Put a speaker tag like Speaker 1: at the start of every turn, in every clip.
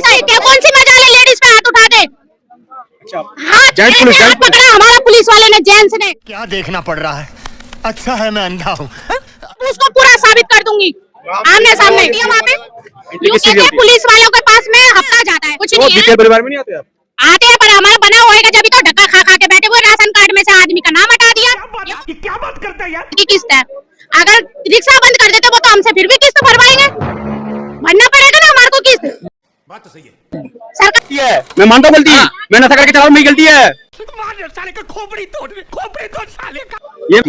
Speaker 1: ऐसा है क्या? कौन सी मजाल है लेडीज पे हाथ उठा दे? हाथ
Speaker 2: जेंट्स पुलिस,
Speaker 1: हाथ पकड़ा हमारा पुलिस वाले ने, जेंट्स ने।
Speaker 3: क्या देखना पड़ रहा है? अच्छा है मैं अंधा हूँ।
Speaker 1: उसको पूरा साबित कर दूंगी आमने सामने। वहाँ पे यूं कहते हैं पुलिस वालों के पास में हफ्ता जाता है, कुछ नहीं है।
Speaker 2: परिवार में नहीं आते आप?
Speaker 1: आते हैं पर हमारा बना होएगा जब तो धक्का खा खा के बैठे हुए, राशन कार्ड में से आदमी का नाम हटा दिया।
Speaker 3: क्या बात करता है यार?
Speaker 1: की किस्त है, अगर रिक्शा बंद कर देते वो तो हमसे फिर भी किस्त भरवाएंगे, भरना पड़ेगा ना हमारे को किस्त।
Speaker 3: बात तो सही है।
Speaker 1: सरकार
Speaker 2: मैं मानता हूँ गलती, मैं नशा करके चला रहा हूँ, मेरी गलती है।
Speaker 3: साले का खोपड़ी तोड़ साले का।
Speaker 2: ये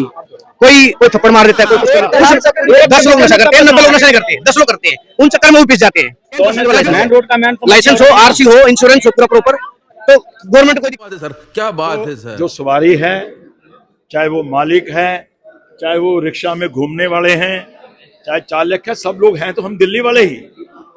Speaker 2: कोई थप्पड़ मार देता है, कोई कुछ करता है। 10 लोग नशा करते हैं, 90 लोग नशा नहीं करते, 10 लोग करते हैं, उन चक्कर में वो पिस जाते हैं। लाइसेंस हो, आरसी हो, इंश्योरेंस हो पूरा प्रॉपर, तो गवर्नमेंट को दिक्कत है
Speaker 4: सर। क्या बात है सर।
Speaker 5: जो सवारी है, चाहे वो मालिक है, चाहे वो रिक्शा में घूमने वाले हैं, चाहे चालक है, सब लोग हैं तो हम दिल्ली वाले ही।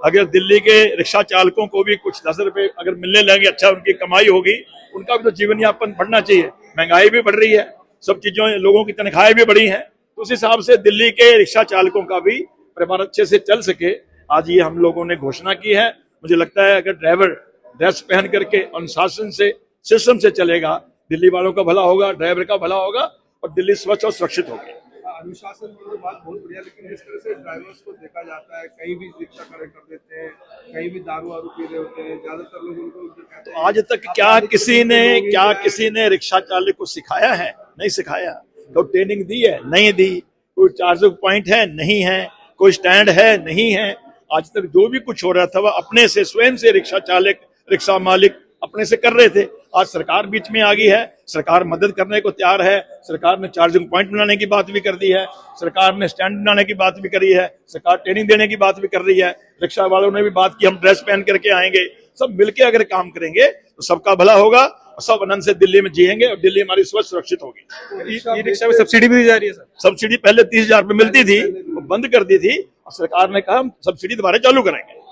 Speaker 5: अगर दिल्ली के रिक्शा चालकों को भी कुछ 10 रुपए अगर मिलने लगे, अच्छा उनकी कमाई होगी, उनका भी तो जीवन यापन बढ़ना चाहिए। महंगाई भी बढ़ रही है, सब चीजों, लोगों की तनख्वाहें भी बढ़ी हैं, तो उस हिसाब से दिल्ली के रिक्शा चालकों का भी परिवार अच्छे से चल सके, आज ये हम लोगों ने घोषणा की है। मुझे लगता है अगर ड्राइवर ड्रेस पहन करके अनुशासन से, सिस्टम से चलेगा, दिल्ली वालों का भला होगा, ड्राइवर का भला होगा और दिल्ली स्वच्छ और सुरक्षित होगी।
Speaker 6: अनुशासन की तो बात बहुत बढ़िया, लेकिन जिस तरह से ड्राइवर्स को देखा जाता है, कहीं भी रिक्शा खड़े कर देते हैं, कहीं भी दारू वारू पी रहे होते हैं, ज्यादातर लोग उनको कहते हैं।
Speaker 5: आज तक क्या किसी ने रिक्शा चालक को सिखाया है? नहीं सिखाया। तो ट्रेनिंग दी है? नहीं दी। कोई चार्जिंग पॉइंट है? नहीं है। कोई स्टैंड है? नहीं है। आज तक जो भी कुछ हो रहा था वह अपने से, स्वयं से रिक्शा चालक, रिक्शा मालिक अपने से कर रहे थे। आज सरकार बीच में आ गई है, सरकार मदद करने को तैयार है, सरकार ने चार्जिंग पॉइंट बनाने की बात भी कर दी है, सरकार ने स्टैंड बनाने की बात भी करी है, सरकार ट्रेनिंग देने की बात भी कर रही है, रिक्शा वालों ने भी बात की हम ड्रेस पहन करके आएंगे। सब मिलके अगर काम करेंगे तो सबका भला होगा और सब आनंद से दिल्ली में जिएंगे और दिल्ली हमारी स्वच्छ सुरक्षित होगी।
Speaker 2: ई रिक्शा में सब्सिडी भी दी जा रही है सर?
Speaker 5: सब्सिडी पहले 30,000 रुपए मिलती थी, वो बंद कर दी थी और सरकार ने कहा हम सब्सिडी दोबारा चालू करेंगे।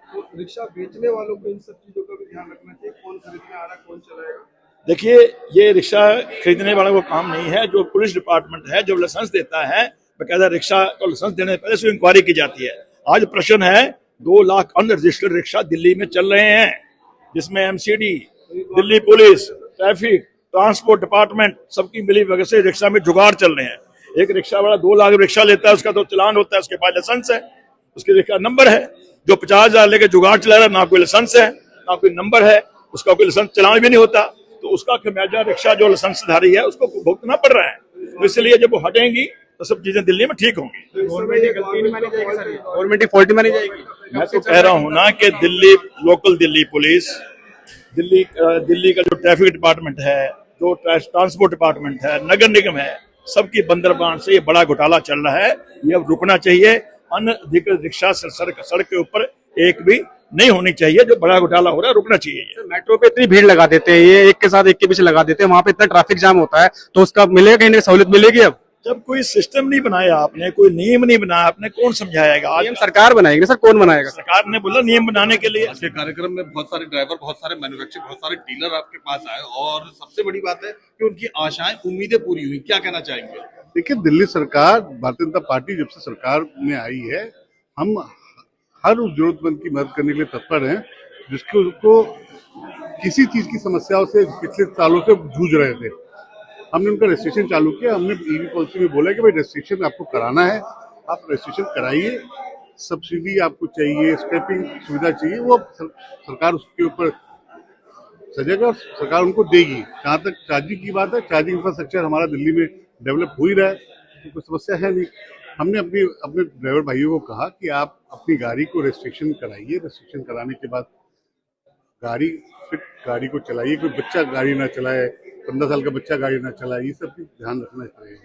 Speaker 6: तो रिक्शा बेचने वालों को इन सब चीजों का भी ध्यान रखना चाहिए, कौन खरीदने आ रहा है, कौन चलाएगा।
Speaker 5: देखिए, ये रिक्शा खरीदने वाला वो काम नहीं है, जो पुलिस डिपार्टमेंट है जो लाइसेंस देता है, बकायदा रिक्शा को लाइसेंस देने से पहले उसकी इंक्वायरी की जाती है। आज प्रश्न है 2 लाख अनरजिस्टर्ड रिक्शा दिल्ली में चल रहे हैं, जिसमें MCD, Delhi police, traffic, transport department सबकी मिली वजह से रिक्शा में जुगाड़ चल रहे हैं। एक रिक्शा वाला 2 लाख रिक्शा लेता है, उसका तो चलान होता है, उसके पास लाइसेंस है, उसके रिक्शा नंबर है। जो 50,000 लेके जुगाड़ चला रहा है, ना कोई लाइसेंस है, ना कोई नंबर है, उसका कोई लाइसेंस चलान भी नहीं होता, तो उसका खमियाजा रिक्शा जो लाइसेंसधारी है उसको भुगतना पड़ रहा है। तो इसलिए जब वो हटेंगी तो सब चीजें दिल्ली में ठीक होंगी।
Speaker 2: गवर्नमेंट की फॉल्टी मानी जाएगी।
Speaker 5: मैं तो कह रहा हूँ ना कि दिल्ली, लोकल दिल्ली पुलिस, दिल्ली का जो ट्रैफिक डिपार्टमेंट है, जो ट्रांसपोर्ट डिपार्टमेंट है, नगर निगम है, सबकी बंदरबांट से ये बड़ा घोटाला चल रहा है, ये अब रुकना चाहिए। अनधिकृत रिक्शा सड़क के ऊपर एक भी नहीं होनी चाहिए, जो बड़ा घोटाला हो रहा है रुकना चाहिए।
Speaker 2: मेट्रो पे इतनी भीड़ लगा देते हैं, ये एक के साथ एक के पीछे लगा देते हैं, वहाँ पे इतना ट्रैफिक जाम होता है, तो उसका मिलेगा कहीं ना सहूलियत मिलेगी। अब
Speaker 5: जब कोई सिस्टम नहीं बनाया आपने, कोई नियम नहीं बनाया आपने, कौन समझाएगा? आज
Speaker 2: नियम सरकार बनाएगी सर, कौन बनाएगा?
Speaker 5: सरकार ने बोला नियम बनाने के लिए।
Speaker 7: आज के कार्यक्रम में बहुत सारे ड्राइवर, बहुत सारे मैन्युफैक्चरर, बहुत सारे डीलर आपके पास आए और सबसे बड़ी बात है कि उनकी आशाएं, उम्मीदें पूरी हुई। क्या कहना चाहेंगे?
Speaker 8: देखिए, दिल्ली सरकार, भारतीय जनता पार्टी जब से सरकार में आई है, हम हर उस जरूरतमंद की मदद करने के लिए तत्पर हैं जिसको उसको किसी चीज की समस्याओं से पिछले सालों से जूझ रहे थे। हमने उनका रजिस्ट्रेशन चालू किया। हमने ईवी पॉलिसी में बोला कि भाई रजिस्ट्रेशन आपको कराना है, आप रजिस्ट्रेशन कराइए, सब्सिडी आपको चाहिए, स्क्रैपिंग सुविधा चाहिए, वो सरकार उसके ऊपर सजेगा और सरकार उनको देगी। जहाँ तक चार्जिंग की बात है, चार्जिंग इंफ्रास्ट्रक्चर हमारा दिल्ली में डेवलप हो ही रहा है, तो कोई समस्या है नहीं। हमने अपने ड्राइवर भाइयों को कहा कि आप अपनी गाड़ी को रजिस्ट्रेशन कराइए, रजिस्ट्रेशन कराने के बाद गाड़ी को चलाइए, कोई बच्चा गाड़ी ना चलाए, 15 साल का बच्चा गाड़ी ना चलाए, ये सब ध्यान रखना चाहिए।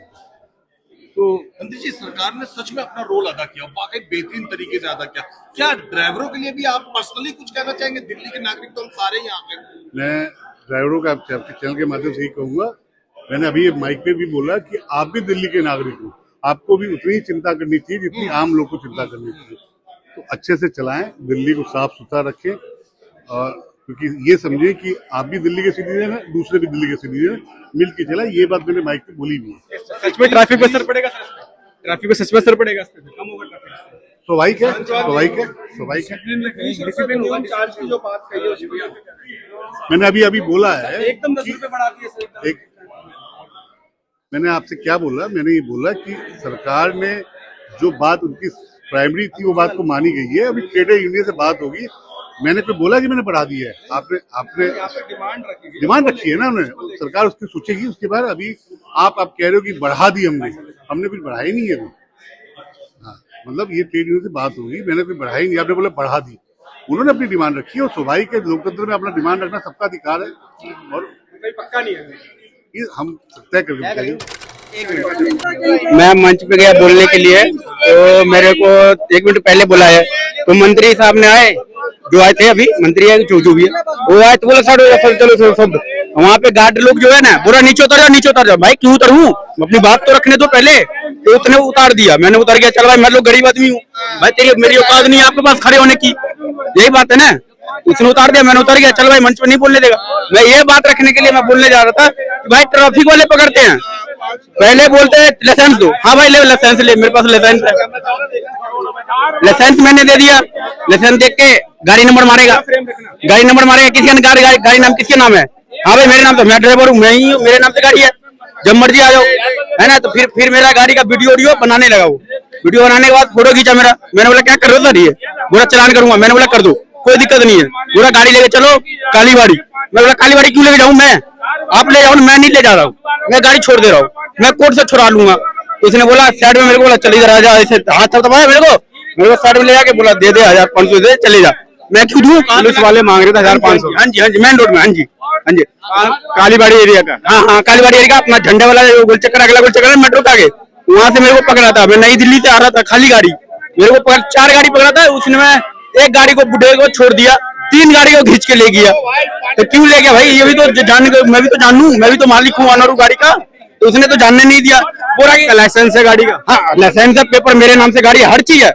Speaker 7: तो मंत्री जी, सरकार ने सच में अपना रोल अदा किया, वाकई बेहतरीन तरीके से अदा किया। क्या ड्राइवरों के लिए भी आप पर्सनली कुछ कहना चाहेंगे? दिल्ली के नागरिक तो हम सारे ही यहाँ पे।
Speaker 8: मैं ड्राइवरों का आपके चैनल के माध्यम से ही कहूँगा, मैंने अभी ये माइक पे भी बोला कि आप भी दिल्ली के नागरिक हो, आपको भी उतनी ही चिंता करनी चाहिए जितनी आम लोग को चिंता करनी चाहिए। तो अच्छे से चलाएं, दिल्ली को साफ सुथरा रखें, और क्योंकि ये समझे कि आप भी दिल्ली के सिटीजन हैं, दूसरे भी दिल्ली के सिटीजन हैं, मिल के चलाएं। ये बात मैंने माइक पे बोली भी है।
Speaker 2: सच में ट्रैफिक पे असर पड़ेगा सर? ट्रैफिक पे सच में असर पड़ेगा? कम होगा ट्रैफिक?
Speaker 8: स्वाभाविक है, स्वाभाविक है, स्वाभाविक है।
Speaker 6: डिसिप्लिन चार्ज की जो बात कही है उसमें
Speaker 8: मैंने अभी बोला है
Speaker 6: एकदम 10 रुपए बढ़ा दिए सर।
Speaker 8: एक मैंने आपसे क्या बोला, मैंने ये बोला कि सरकार ने जो बात उनकी प्राइमरी थी वो बात को मानी गई है। अभी ट्रेड यूनियन से बात होगी। मैंने कोई बोला कि मैंने बढ़ा दी है? आपने डिमांड रखी है ना उन्होंने, सरकार उसकी सोचेगी उसके बाद। अभी आप कह रहे हो कि बढ़ा दी हमने कुछ बढ़ाई नहीं है अभी। हाँ, मतलब ये ट्रेड यूनियन से बात होगी, मैंने कोई बढ़ाई नहीं, आपने बोला बढ़ा दी। उन्होंने अपनी डिमांड रखी है और स्वाभाविक है, लोकतंत्र में अपना डिमांड रखना सबका अधिकार है और
Speaker 6: पक्का नहीं है
Speaker 8: ये हम तय कर।
Speaker 2: मैं मंच पे गया बोलने के लिए, तो मेरे को 1 मिनट पहले बुलाया है, तो मंत्री साहब ने आए, जो आए थे अभी मंत्री है जो भी है वो आए, तो बोला चलो सब वहाँ पे गार्ड लोग जो है ना पूरा नीचे उतर जाओ। भाई क्यों उतरूं, अपनी बात तो रखने दो पहले। तो उसने उतार दिया, मैंने उतर गया, चल भाई मैं लोग गरीब आदमी हूँ भाई, मेरी औकात नहीं है आपके पास खड़े होने की, यही बात है ना। उसने उतार दिया, मैंने उतर गया, चल भाई मंच पे नहीं बोलने देगा। मैं ये बात रखने के लिए मैं बोलने जा रहा था कि भाई ट्रैफिक वाले पकड़ते हैं, पहले बोलते हैं लाइसेंस दो। हाँ भाई ले लाइसेंस ले, मेरे पास लाइसेंस है, लाइसेंस मैंने दे दिया। लाइसेंस देख के गाड़ी नंबर मारेगा, किसका गाड़ी नाम किसके नाम है? हाँ भाई मेरे नाम से, मैं ड्राइवर हूँ, मैं ही हूँ, मेरे नाम से गाड़ी है, जब मर्जी आ जाओ, है ना। तो फिर मेरा गाड़ी का वीडियो बनाने लगा। वो वीडियो बनाने के बाद फोटो खींचा मेरा। मैंने बोला क्या कर रहे हो सर? ये बोला चलान करूंगा। मैंने बोला कर दो, कोई दिक्कत नहीं है। पूरा गाड़ी लेके चलो कालीबाड़ी। मैं बोला कालीबाड़ी क्यों लेके जाऊँ मैं? आप ले जाओ, मैं नहीं ले जा रहा हूँ, मैं गाड़ी छोड़ दे रहा हूँ, मैं कोर्ट से छुड़ा लूंगा। उसने बोला साइड में, मेरे को बोला चल इधर आ जा, ऐसे हाथ दबाया मेरे को साइड में ले जाके बोला दे 1500 दे, चले जा। मैं क्यों दूं? पुलिस वाले मांग रहे थे 1500। हाँ जी मेन रोड में, हाँ जी कालीबाड़ी एरिया का। हाँ कालीबाड़ी एरिया का, अपना झंडे वाला गोलचक्कर, अगला गोलचक्कर मेट्रो का आगे, वहां से मेरे को पकड़ा था। मैं नई दिल्ली से आ रहा था, खाली गाड़ी, मेरे को 4 गाड़ी पकड़ा था। उसने मैं एक गाड़ी को बुढ़े को छोड़ दिया, 3 गाड़ी को खींच के ले गया। तो क्यों ले गया भाई? ये भी तो मैं भी तो जानू, मैं भी तो मालिक हूँ, ऑनर हूँ गाड़ी का। तो उसने तो जानने नहीं दिया। पूरा लाइसेंस है गाड़ी का? हाँ लाइसेंस है, पेपर मेरे नाम से, गाड़ी हर चीज है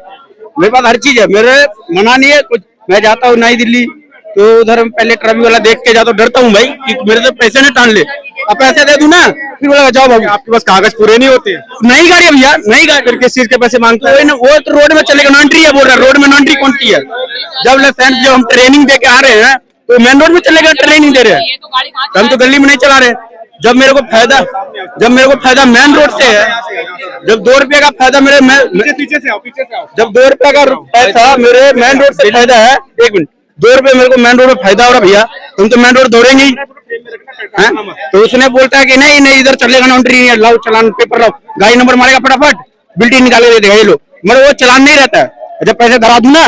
Speaker 2: मेरे पास, हर चीज है, मेरे मना नहीं है कुछ। मैं जाता हूँ नई दिल्ली, तो उधर पहले ट्रैफिक वाला देख के जाता हूँ, डरता हूँ भाई कि मेरे से पैसे न टान ले। अब पैसे दे दूं ना, फिर बोला जाओ बाबू, आपके पास कागज पूरे नहीं होते। नई गाड़ी है भैया, नई गाड़ी, फिर किस चीज के पैसे मांगते हो? वो तो रोड में चलेगा, नॉन्ट्री है बोल रहा है, रोड में नॉन्ट्री कौन सी है? जब लाइसेंस, जब हम ट्रेनिंग दे के आ रहे हैं तो मेन रोड में चलेगा, ट्रेनिंग दे रहे हैं, हम तो गली में नहीं चला रहे। जब मेरे को फायदा मेन रोड से है, जब 2 रुपए का फायदा पीछे से आओ, जब 2 रुपए का पैसा मेरे मेन रोड से फायदा है, 1 मिनट, 2 रुपए मेरे को मेन रोड में फायदा हो रहा भैया, तुम तो मेन रोड दौड़ेंगे ही। तो उसने बोलता है कि नहीं इधर चलेगा, नॉन्ट्री नहीं है, लाओ चलान पेपर लाओ, गाड़ी नंबर मारेगा फटाफट, बिल्टी निकाले दे देगा ये लोग, मगर वो चलान नहीं रहता है। जब पैसे धरा दूं ना,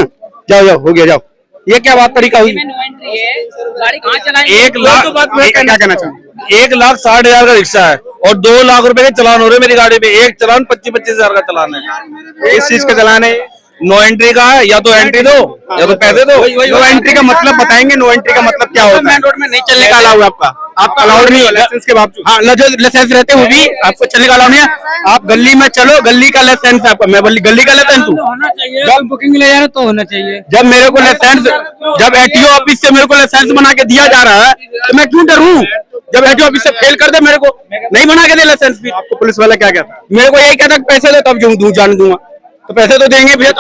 Speaker 2: जाओ हो गया, जाओ। ये क्या बात तरीका हुई?
Speaker 4: 1,60,000 का रिक्शा है और 2 लाख रुपए के चलान हो रहे मेरी गाड़ी पे। एक चलान 25,000 का चलान है। इस चीज का चलान है, नो एंट्री का है, या तो एंट्री दो या तो पैसे दो।
Speaker 2: नो एंट्री का मतलब बताएंगे? नो एंट्री का मतलब क्या होता है? मेन रोड में नहीं चलने का अलाउ है आपका अलाउड नहीं है लाइसेंस के बावजूद। हाँ लाइसेंस रहते हुए भी आपको चलने का अलाउ नहीं है। आप गली में चलो, गली का लाइसेंस है आपका, मैं गली का लाइसेंस हूँ,
Speaker 9: जब बुकिंग ले जा रहे तो होना चाहिए।
Speaker 2: जब मेरे को लाइसेंस, जब एटीओ ऑफिस से मेरे को लाइसेंस बना के दिया जा रहा है तो मैं क्यों डरूं? जब एटीओ ऑफिस से फेल कर दे, मेरे को नहीं बना के दे लाइसेंस, भी आपको पुलिस वाला क्या कहता है? मेरे को यही कहता है पैसे दो तब जो जान दूंगा। तो पैसे तो देंगे भैया,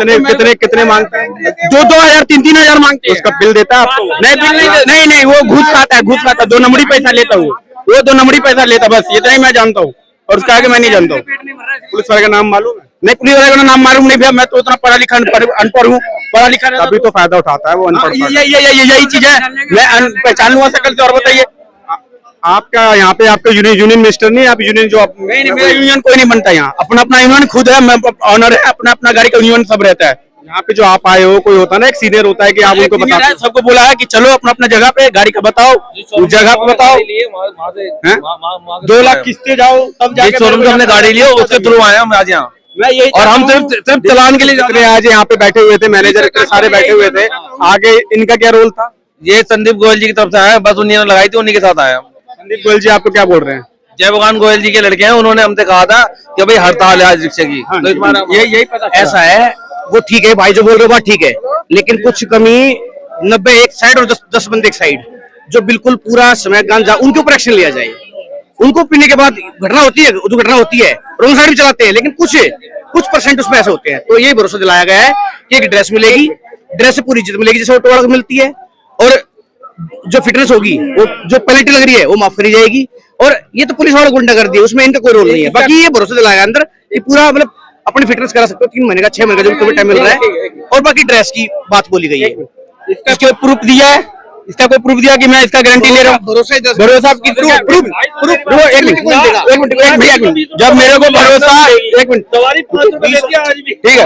Speaker 2: कितने मांगते हैं? 2,000 3,000 मांगते हैं। उसका बिल देता है आपको? नहीं बिल नहीं, वो घूस खाता है, 2 नंबरी पैसा लेता हूँ, वो 2 नंबरी पैसा लेता, बस इतना ही मैं जानता हूँ, और उसका आगे मैं नहीं जानता हूँ। पुलिस वाले का नाम मालूम है? नहीं, पुलिस वाले का नाम मालूम नहीं भैया, मैं तो उतना पढ़ा लिखा अनपढ़ हूँ, पढ़ा लिखा अभी तो फायदा उठाता है वो अनपढ़। यही चीज है, मैं पहचान लूंगा शकल से। और बताइए आपका यहाँ पे आपका यूनियन मिनिस्टर नहीं है? आप यूनियन जो नहीं, मेरा यूनियन कोई नहीं बनता यहाँ, अपना यूनियन खुद है, मैं ऑनर है, अपना गाड़ी का यूनियन सब रहता है। यहाँ पे जो आप आए हो, कोई होता है ना एक सीनियर होता है कि आप उनको बताओ, सबको बोला है कि चलो अपना जगह पे गाड़ी का बताओ, उस जगह पे बताओ, 2 लाख किस्ते जाओ, तब जाके शोरूम से हमने गाड़ी लिया, उसके थ्रू आए हम आज यहाँ। और हम सिर्फ चलान के लिए आज यहाँ पे बैठे हुए थे, मैनेजर सारे बैठे हुए थे। आगे इनका क्या रोल था?
Speaker 4: ये संदीप गोयल जी की तरफ से आया, बस उन्हीं ने लगाई थी, उन्हीं के साथ आया।
Speaker 2: संदीप गोयल जी आपको क्या बोल रहे हैं?
Speaker 4: जय भगवान गोयल जी के लड़के हैं, उन्होंने हमसे कहा था कि भाई हड़ताल है आज रिक्शा की। तो तुम्हारा
Speaker 2: यही पता ऐसा है, वो ठीक है भाई जो बोल रहे हो बात ठीक है, लेकिन कुछ कमी 90 एक साइड और 10 बंदे एक साइड, जो बिल्कुल पूरा समय उनके ऊपर एक्शन लिया जाए। उनको पीने के बाद घटना होती है, जो घटना होती है रोंग साइड भी चलाते हैं, लेकिन कुछ परसेंट उसमें ऐसे होते हैं। तो ये भरोसा दिलाया गया है कि एक ड्रेस मिलेगी, ड्रेस से पूरी इज्जत मिलेगी जैसे ऑटो वाला को मिलती है, और जो फिटनेस होगी, वो जो पेनल्टी लग रही है वो माफ करी जाएगी। और ये तो पुलिस वालों को गुंडा कर दिया, उसमें इनका कोई रोल नहीं है। बाकी ये भरोसा दिलाया अंदर कि पूरा मतलब अपनी फिटनेस करा सकते हो 3 महीने का 6 महीने का जो तुम्हें टाइम मिल रहा है। और बाकी ड्रेस की बात बोली गई है।
Speaker 4: इसका प्रूफ दिया है, इसका कोई प्रूफ दिया कि मैं इसका गारंटी ले रहा हूँ? भरोसा की प्रूफ एक मिनट, जब मेरे को भरोसा, एक मिनट ठीक है,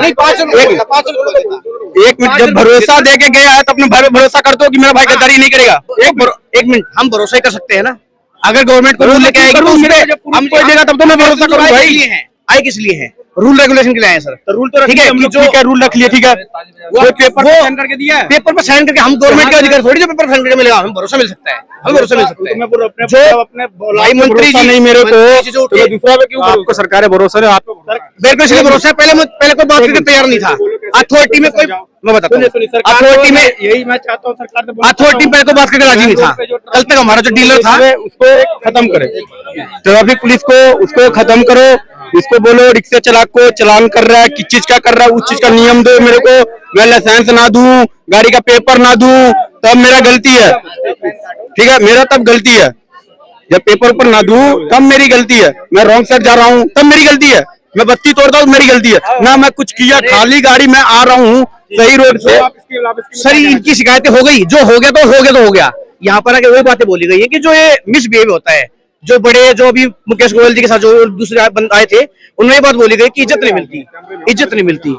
Speaker 4: एक मिनट, जब भरोसा दे के गया है तो अपने भाई पे भरोसा कर दो कि मेरा भाई गद्दारी नहीं करेगा।
Speaker 2: एक मिनट, हम भरोसा ही कर सकते हैं ना। अगर गवर्नमेंट को रूल लेके आएगी तो उसमें हम कोई देगा तब तो मैं भरोसा करूँ भाई। आए किस लिए हैं? रूल रेगुलेशन के लिए आए सर।
Speaker 4: तो रूल तो ठीक है, ठीक है, रूल रख लिए, ठीक है, वो पेपर पे साइन करके दिया है,
Speaker 2: पेपर पे साइन करके। हम गवर्नमेंट के अधिकारी थोड़ी जो पेपर साइन करके मिलेगा, हम भरोसा मिल सकता है, हमें भरोसा मिल सकता है। जो
Speaker 4: अपने
Speaker 2: भाई मंत्री जी
Speaker 4: नहीं मेरे को दूसरा पे क्यों? आपको सरकार है भरोसा है, आप
Speaker 2: मेरे को इसलिए भरोसा है। पहले कोई बात करके तैयार नहीं था। अथॉरिटी में कोई, मैं बताता हूँ, अथॉरिटी में
Speaker 4: यही मैं चाहता हूँ सरकार से,
Speaker 2: अथॉरिटी में कोई बात करके राजी नहीं था। कल तक हमारा जो डीलर था
Speaker 4: उसको खत्म करे, ट्रैफिक पुलिस को उसको खत्म करो। इसको बोलो रिक्शा चालक को चलान कर रहा है, किस चीज का कर रहा है, उस चीज का नियम दो मेरे को। मैं लाइसेंस ना दूं, गाड़ी का पेपर ना दूं, तब मेरा गलती है, ठीक है, मेरा तब गलती है। जब पेपर पर ना दूं तब मेरी गलती है। मैं रॉन्ग साइड जा रहा हूँ तब मेरी गलती है। मैं बत्ती तोड़ता हूँ मेरी गलती है ना। मैं कुछ किया, खाली गाड़ी में आ रहा हूँ सही रोड से।
Speaker 2: सर इनकी शिकायतें हो गई, जो हो गया तो हो गया। यहाँ पर आके वही बातें बोली गई है कि जो ये मिसबिहेव होता है, जो बड़े, जो अभी मुकेश गोयल जी के साथ जो दूसरे बंद आए थे, उनमें बात बोली गई कि इज्जत नहीं मिलती।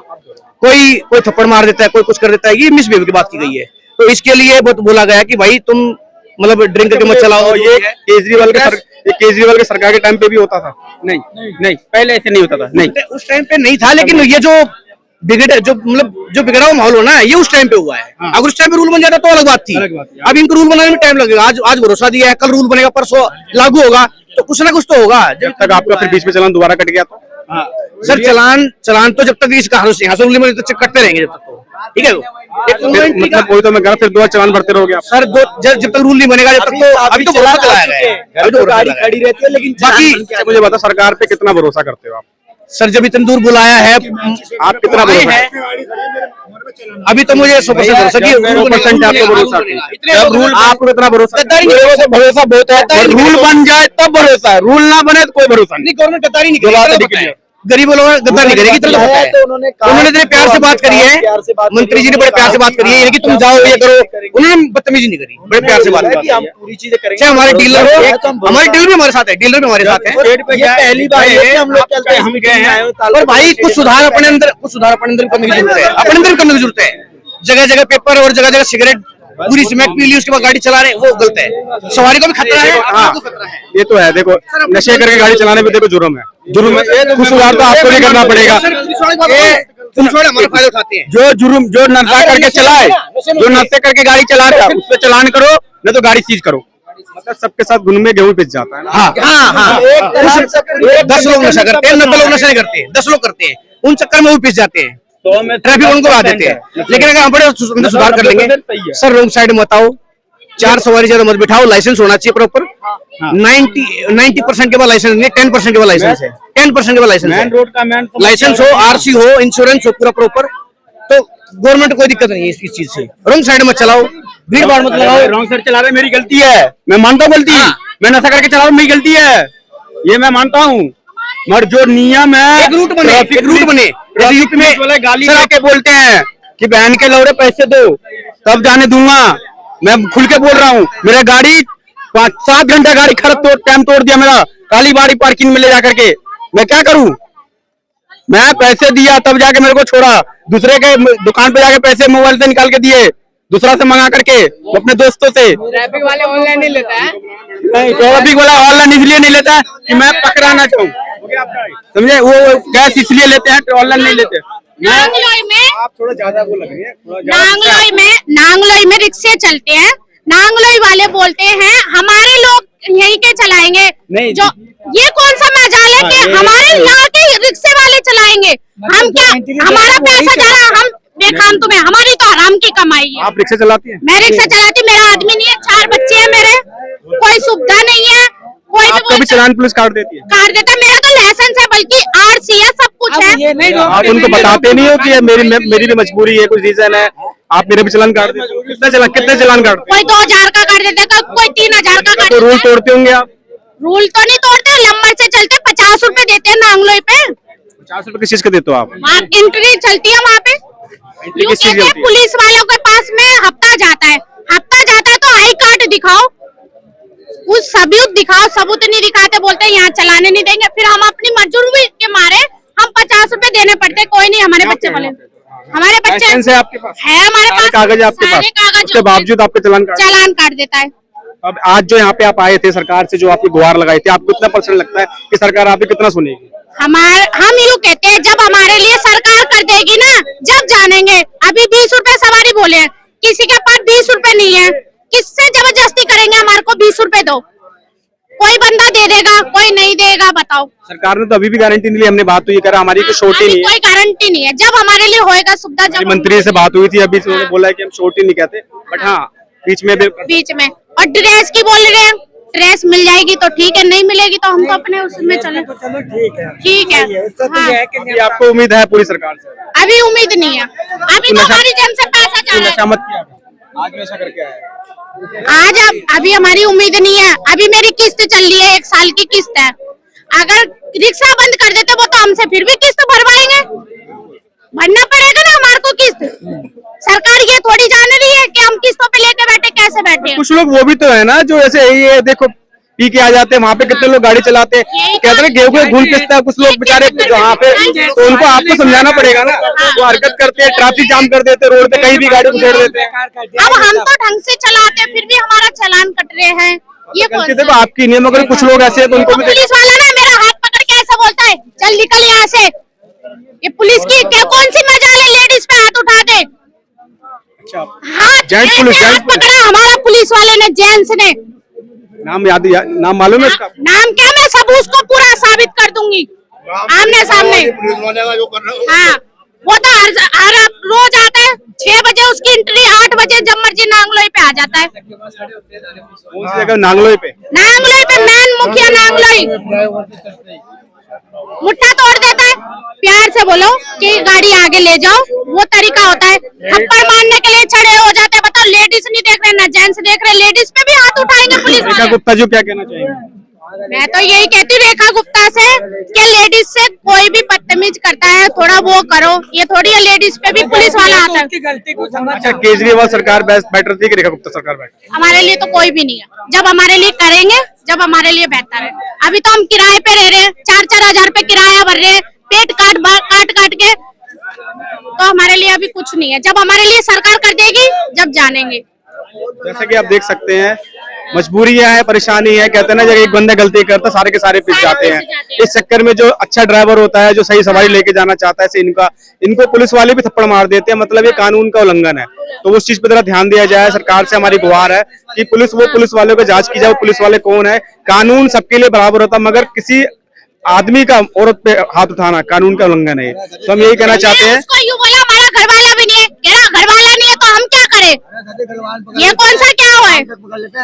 Speaker 2: कोई थप्पड़ मार देता है, कोई कुछ कर देता है, ये मिसबिहेव की बात की गई है। तो इसके लिए बोला गया कि भाई तुम मतलब ड्रिंक करके मत चलाओ।
Speaker 4: ये केजरीवाल के सरकार के टाइम पे भी होता था? नहीं, पहले ऐसे नहीं होता था। नहीं,
Speaker 2: उस टाइम पे नहीं था, लेकिन ये जो बिगड़ा हुआ माहौल होना है, ये उस टाइम पे हुआ है। अगर उस टाइम पे रूल बन जाता तो अलग बात थी। अब इनको रूल बनाने में टाइम लगेगा। आज भरोसा दिया है, कल रूल बनेगा, परसों लागू होगा, तो कुछ ना कुछ तो होगा।
Speaker 4: जब तक आपका फिर बीच में चलान दोबारा कट गया तो
Speaker 2: सर चलान तो जब तक इस रूल में तो कटते रहेंगे जब तक, तो ठीक है।
Speaker 4: मतलब कोई तो मैं घर फिर 2 चालान भरते रहोगे आप
Speaker 2: सर। जब तक रूल नहीं बनेगा जब तक, तो अभी तो भरोसा चलाया गया है, अभी तो गाड़ी खड़ी रहती है। लेकिन बाकी
Speaker 4: मुझे बता, सरकार पे कितना भरोसा करते हो आप?
Speaker 2: सर जब इतनी दूर बुलाया है,
Speaker 4: आप कितना भरोसा है?
Speaker 2: अभी तो मुझे 100% भरोसा कि
Speaker 4: 100% आपको भरोसा है। रूल आपको कितना भरोसा? भरोसा बहुत है। रूल बन जाए तब भरोसा है, रूल ना बने तो कोई भरोसा नहीं।
Speaker 2: गवर्नमेंट गद्दारी नहीं करेगी, गरीबों लोग गद्दार नहीं करेगी। उन्होंने इतने प्यार से बात करी है, मंत्री जी ने बड़े प्यार से बात करी है कि तुम जाओ ये करो, उन्होंने बदतमीजी नहीं करी, बड़े प्यार से बात करी। हम पूरी चीजें करेंगे। चाहे हमारे डीलर हो, हमारे डीलर भी हमारे साथ है, डीलर भी हमारे साथ है। पहली बार हम लोग चलते हैं, हम गए हैं। और भाई कुछ सुधार अपने अंदर करने की जरूरत है, अपने अंदर करने की जरूरत है। जगह जगह पेपर और जगह जगह सिगरेट पूरी स्मैक पी ली, उसके बाद गाड़ी चला रहे, वो गलत है। सवारी को भी खतरा है,
Speaker 4: ये तो है। देखो, नशे करके गाड़ी चलाने में देखो जुर्म है। कुछ सुधार तो आपको भी करना पड़ेगा।
Speaker 2: हमारे फायदा उठाते हैं।
Speaker 4: जो नशा करके चलाए, जो नशे करके गाड़ी चला रहा है, उस पर चालान करो, नहीं तो गाड़ी सीज करो। मतलब सबके साथ गुन में गेहूं पिस जाता है।
Speaker 2: हाँ 10 लोग नशा करते हैं, 90 लोग नशा नहीं करते, 10 लोग करते हैं। उन चक्कर में वो पिस जाते हैं, ट्रैफिक उनको ला देते हैं। लेकिन अगर हम बड़े सुधार कर लेंगे, सर रोंग साइड मत आओ, 4 सवारी ज्यादा मत बिठाओ, लाइसेंस होना चाहिए प्रॉपर। 90% के बाद लाइसेंस नहीं, 10% के बाद लाइसेंस है, 10% के बाद लाइसेंस है। लाइसेंस हो, आरसी हो, इंश्योरेंस हो पूरा प्रॉपर, तो गवर्नमेंट को कोई दिक्कत नहीं है इस चीज से। रोंग साइड मत चलाओ, भीड़ भाड़ मत लगाओ।
Speaker 4: रॉन्ग साइड चला रहे मेरी गलती है, मैं मानता हूँ गलती। मैं नशा करके चला रहा हूँ, मेरी गलती है, ये मैं मानता हूँ। मगर जो नियम है,
Speaker 2: एक रूट बने।
Speaker 4: ट्रैफिक में गाली आके बोलते हैं कि बहन के लौड़े पैसे दो तब जाने दूंगा। मैं खुल के बोल रहा हूँ, मेरा गाड़ी 5-7 घंटा गाड़ी खराब टाइम तोड़ दिया मेरा, काली बाड़ी पार्किंग में ले जाकर के। मैं क्या करूँ? मैं पैसे दिया तब जाके मेरे को छोड़ा, दूसरे के दुकान पे जाके पैसे मोबाइल से निकाल के दिए, दूसरा से मंगा करके अपने दोस्तों से।
Speaker 1: ट्रैफिक वाले ऑनलाइन नहीं लेता है।
Speaker 4: नहीं, ट्रैफिक वाला ऑनलाइन इसलिए नहीं लेता कि मैं पकड़ाना चाहूँ, समझे? वो कैश इसलिए लेते हैं, ऑनलाइन नहीं लेते।
Speaker 1: नांगलोई में
Speaker 6: आप थोड़ा ज्यादा वो लग रही है।
Speaker 1: नांगलोई में रिक्शे चलते हैं, नांगलोई वाले बोलते हैं हमारे लोग यहीं के चलाएंगे। जो ये कौन सा मजाल है कि हमारे यहाँ के रिक्शे वाले चलाएंगे? हम क्या, हमारा पैसा जा रहा, हम बेकाम तुम्हें, हमारी तो हराम की कमाई है।
Speaker 4: आप रिक्शा चलाती हैं?
Speaker 1: मैं रिक्शा चलाती, मेरा आदमी नहीं है, 4 बच्चे हैं मेरे, कोई सुविधा नहीं है, कोई भी
Speaker 4: आपका भी
Speaker 1: बोलता
Speaker 4: चलान पुलिस काट देती है?
Speaker 1: काट देता। मेरा तो लाइसेंस है, बल्कि आरसी है, सब कुछ है।
Speaker 9: ये नहीं
Speaker 4: आप उनको बताते नहीं हो कि ये मेरी भी मजबूरी है, कुछ रीजन है, आप मेरे भी चलान काट देते हो? कितने चलान काटते
Speaker 1: कोई 2000 का काट देता, कोई 3000 का काट
Speaker 4: हो? तो रूल
Speaker 1: देता।
Speaker 4: तोड़ते होंगे आप?
Speaker 1: रूल तो नहीं तोड़ते, लंबर से चलते। 50 रुपए देते हैं नांगलोई पे।
Speaker 4: 50 रुपए किस चीज का देते हो आप?
Speaker 1: वहाँ एंट्री चलती है, वहाँ पे
Speaker 4: एंट्री
Speaker 1: यूँ
Speaker 4: किस चीज की
Speaker 1: कहते हैं
Speaker 4: होती है?
Speaker 1: पुलिस वालों के पास में हफ्ता जाता है, तो आई कार्ड दिखाओ, कुछ सबूत दिखाओ। सबूत नहीं दिखाते, बोलते हैं यहाँ चलाने नहीं देंगे। फिर हम अपनी मजबूरी के मारे हम 50 रुपए देने पड़ते। कोई नहीं, हमारे बच्चे बोले, हमारे बच्चे
Speaker 4: लाइसेंस है आपके पास?
Speaker 1: है, हमारे
Speaker 4: सारे
Speaker 1: पास
Speaker 4: कागज है आपके
Speaker 1: सारे
Speaker 4: पास?
Speaker 1: कागज
Speaker 4: उसके बावजूद आपके
Speaker 1: चालान काट देता है।
Speaker 4: अब आज जो यहाँ पे आप आए थे, सरकार से जो आपकी गुहार लगाई थी, आपको कितना % लगता है कि सरकार आपकी कितना सुनेगी?
Speaker 1: हम यूँ कहते हैं, जब हमारे लिए सरकार कर देगी ना, जब जानेंगे। अभी 20 रुपए सवारी बोले हैं, किसी के पास 20 रुपए नहीं है, किससे जबरदस्ती करेंगे हमारे को 20 रुपए दो? कोई बंदा दे देगा, कोई नहीं देगा, बताओ।
Speaker 4: सरकार ने तो अभी भी गारंटी नहीं ली, हमने बात तो ये करा हमारी की छोटी नहीं है,
Speaker 1: कोई गारंटी नहीं है। जब हमारे लिए होएगा सुविधा, जब
Speaker 4: मंत्री से बात हुई थी अभी, उन्होंने बोला है कि हम छोटी नहीं कहते, बट हाँ बीच में
Speaker 1: और ड्रेस की बोल रहे हैं, ड्रेस मिल जाएगी तो ठीक है, नहीं मिलेगी तो हम तो अपने उसमें चले।
Speaker 9: चलो ठीक
Speaker 1: हाँ।
Speaker 9: है।
Speaker 4: अभी आपको उम्मीद है पूरी सरकार से?
Speaker 1: अभी उम्मीद नहीं है, अभी तो हमारी जेब से पैसा जा रहा
Speaker 4: नशा मत किया, आज नशा करके आए?
Speaker 1: है। अभी हमारी उम्मीद नहीं है। अभी मेरी किस्त चल रही है, 1 साल की किस्त है। अगर रिक्शा बंद कर देते वो तो हमसे फिर भी किस्त भरवाएंगे, भरना पड़ेगा ना हमारे को किस्त। सरकार ये थोड़ी जान रही है कि हम किस्तों पे लेके बैठे, कैसे बैठे हैं।
Speaker 4: कुछ लोग वो भी तो है ना जो ऐसे ये देखो पी के आ जाते हैं, वहाँ पे कितने लोग गाड़ी चलाते हैं, कहते हैं गेहूं के घून पिसता है, कुछ लोग बेचारे वहाँ पे, तो उनको आपको समझाना पड़ेगा ना। वो हरकत करते हैं, ट्रैफिक जाम कर देते हैं, रोड पे कहीं भी गाड़ी उछेड़ देते हैं।
Speaker 1: अब हम तो ढंग से चलाते हैं, फिर भी हमारा चालान कट रहे हैं। ये कौन
Speaker 4: गलती देखो आपकी नहीं है, मगर कुछ लोग ऐसे हैं तो उनको भी
Speaker 1: पुलिस वाला ना मेरा हाथ पकड़ के ऐसा बोलता है, चल निकल यहाँ से। ये पुलिस की क्या कौन सी मजाल है, लेडीज पे हाथ उठा दे। हाथ
Speaker 4: जेंट्स पुलिस,
Speaker 1: ऐसे हाथ
Speaker 4: जेंट्स पुलिस।
Speaker 1: पकड़ा हमारा पुलिस वाले ने, जेंट्स ने।
Speaker 4: नाम नाम मालूम है इसका?
Speaker 1: नाम क्या, मैं सब उसको पूरा साबित कर दूंगी आमने सामने। हाँ, वो तो हर रोज आता है 6 बजे, उसकी एंट्री 8 बजे, जब मर्जी नांगलोई पे आ जाता है।
Speaker 4: कौन सी जगह? नांगलोई पे
Speaker 1: मैन मुखिया नांगलोई मुट्ठा तोड़ देता है। प्यार से बोलो कि गाड़ी आगे ले जाओ, वो तरीका होता है। थप्पड़ मारने के लिए खड़े हो जाते हैं। बताओ, लेडीज नहीं देख रहे ना जेंट्स देख रहे, लेडीज पे भी हाथ उठाएंगे पुलिस
Speaker 4: रेखा
Speaker 1: वाले।
Speaker 4: गुप्ता जी क्या कहना चाहेंगे?
Speaker 1: मैं तो यही कहती हूँ रेखा गुप्ता से कि लेडीज से कोई भी बदतमीज करता है, थोड़ा वो करो। ये थोड़ी है लेडीज पे भी पुलिस वाला आता है।
Speaker 9: गलती को समझ।
Speaker 4: अच्छा, केजरीवाल सरकार बेटर थी कि रेखा गुप्ता सरकार बेटर?
Speaker 1: हमारे लिए तो कोई भी नहीं है। जब हमारे लिए करेंगे, जब हमारे लिए बेहतर है। अभी तो हम किराए पे रह रहे हैं, 4-4 हजार रुपए किराया भर रहे हैं, पेट काट के। तो हमारे लिए अभी कुछ नहीं है। जब हमारे लिए सरकार कर देगी, जब जानेंगे।
Speaker 4: जैसे कि आप देख सकते हैं, मजबूरियां है, परेशानी है। कहते हैं ना, जब एक बंदा गलती करता सारे के सारे पिस जाते हैं। इस चक्कर में जो अच्छा ड्राइवर होता है, जो सही सवारी लेके जाना चाहता है, इनको पुलिस वाले भी थप्पड़ मार देते हैं। मतलब ये कानून का उल्लंघन है। तो उस चीज पे जरा ध्यान दिया जाए। सरकार से हमारी गुहार है कि पुलिस वालों को जांच की जाए, पुलिस वाले कौन है। कानून सबके लिए बराबर होता है, मगर किसी आदमी का औरत पे हाथ उठाना कानून का उल्लंघन है। तो हम यही कहना चाहते हैं।
Speaker 1: उसको यूँ बोला, हमारा घर वाला भी नहीं है, घर वाला नहीं है तो हम क्या करें? ये कौन सा क्या हुआ है?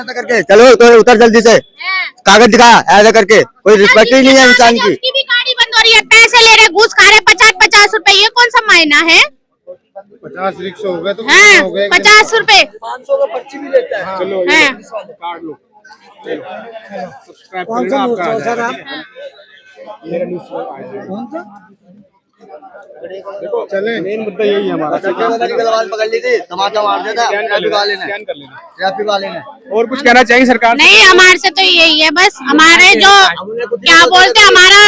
Speaker 2: करके चलो तो उतर जल्दी से, कागज दिखा, ऐसा करके कोई रिस्पेक्ट ही नहीं है इंसान की।
Speaker 1: उसकी भी गाड़ी बंद हो रही है, पैसे ले रहे, घूस खा रहे, 50-50 रुपए। ये कौन सा मायना है?
Speaker 6: 50 रिक्शा हो गए तो
Speaker 1: हाँ,
Speaker 6: हो गए
Speaker 1: 50 रुपए।
Speaker 9: 500 का पर्ची भी लेता है।
Speaker 4: चलो
Speaker 1: हाँ।
Speaker 4: कार्ड लो, सब्सक्राइब करेगा आपका आ जाएगा। मेरा न्यूज़
Speaker 9: कौन सा?
Speaker 4: देखो, चले मेन मुद्दा यही है हमारा।
Speaker 2: पकड़ ली थी, तमाचा मार देता
Speaker 4: स्कैन कर लेना।
Speaker 2: ट्रैफिक वाले ने।
Speaker 4: और कुछ कहना चाहिए सरकार से?
Speaker 1: नहीं, हमारे से तो यही है बस। हमारे जो क्या बोलते हैं, हमारा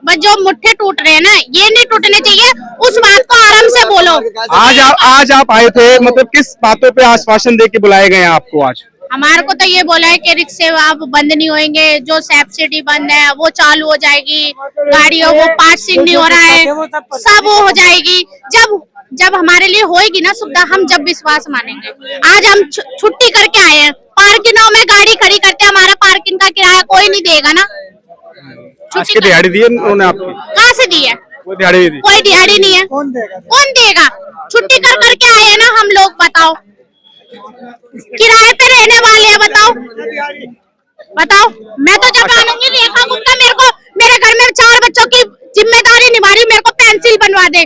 Speaker 1: बस जो मुट्ठे टूट रहे हैं ना, ये नहीं टूटने चाहिए। उस बात को आराम से बोलो।
Speaker 4: आज आप आए थे, मतलब किस बातों पे आश्वासन दे के बुलाए गए हैं आपको आज?
Speaker 1: हमारे को तो ये बोला है कि रिक्शे अब बंद नहीं होंगे, जो सब्सिडी बंद है वो चालू हो जाएगी, गाड़ियों वो पासिंग नहीं हो रहा है, सब वो हो जाएगी। जब हमारे लिए होएगी ना सुविधा, हम जब विश्वास मानेंगे। आज हम छुट्टी करके आए हैं, पार्किंगों में गाड़ी खड़ी करते हैं, हमारा पार्किंग का किराया कोई नहीं देगा ना।
Speaker 4: आज की दिहाड़ी दी है उन्होंने आपको?
Speaker 1: कहाँ से दी है?
Speaker 4: कोई दिहाड़ी नहीं दी।
Speaker 1: कोई दिहाड़ी नहीं है।
Speaker 9: कौन देगा?
Speaker 1: कौन देगा? छुट्टी कर करके आए हैं ना हम लोग, बताओ। किराए पे रहने वाले हैं, बताओ। बताओ, मैं तो जब मानूंगी नहीं का मेरे को, मेरे घर में 4 बच्चों की जिम्मेदारी निभा रही हूँ, मेरे को पेंसिल बनवा दे,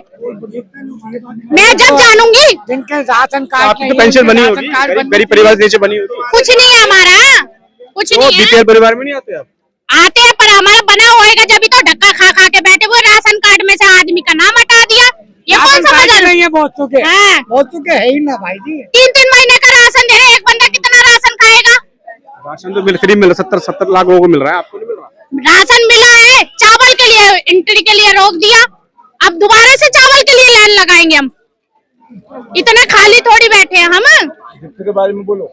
Speaker 1: मैं जब जानूंगी।
Speaker 9: जिनके राशन कार्ड
Speaker 4: आपकी तो पेंशन बनी होगी, गरीब परिवार से नीचे बनी होगी।
Speaker 1: कुछ नहीं है हमारा, कुछ नहीं है।
Speaker 4: बीपीएल परिवार में नहीं आते आप?
Speaker 1: आते हैं, पर हमारा बना होएगा जब तो धक्का खा खा के बैठे हुए, राशन कार्ड में से आदमी का नाम हटा दिया, ये कौन सा मजा
Speaker 9: नहीं है? बहुत के
Speaker 1: हाँ।
Speaker 9: बहुत के है ही ना भाई जी।
Speaker 1: 3-3 महीने का राशन दे रहे, एक बंदा कितना राशन खाएगा?
Speaker 4: राशन तो फ्री मिल रहा, 70 लाख लोगों को मिल रहा है, आपको नहीं मिल रहा?
Speaker 1: राशन मिला है, चावल के लिए एंट्री के लिए रोक दिया, अब दोबारा से चावल के लिए लाइन लगाएंगे हम, इतने खाली थोड़ी बैठे हैं हम।
Speaker 6: के बारे में बोलो।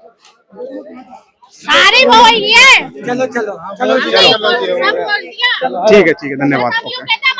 Speaker 1: सारे वो ही है,
Speaker 9: चलो चलो
Speaker 1: सब बोल दिया।
Speaker 4: ठीक है, धन्यवाद।
Speaker 1: सब यूं कहते हैं,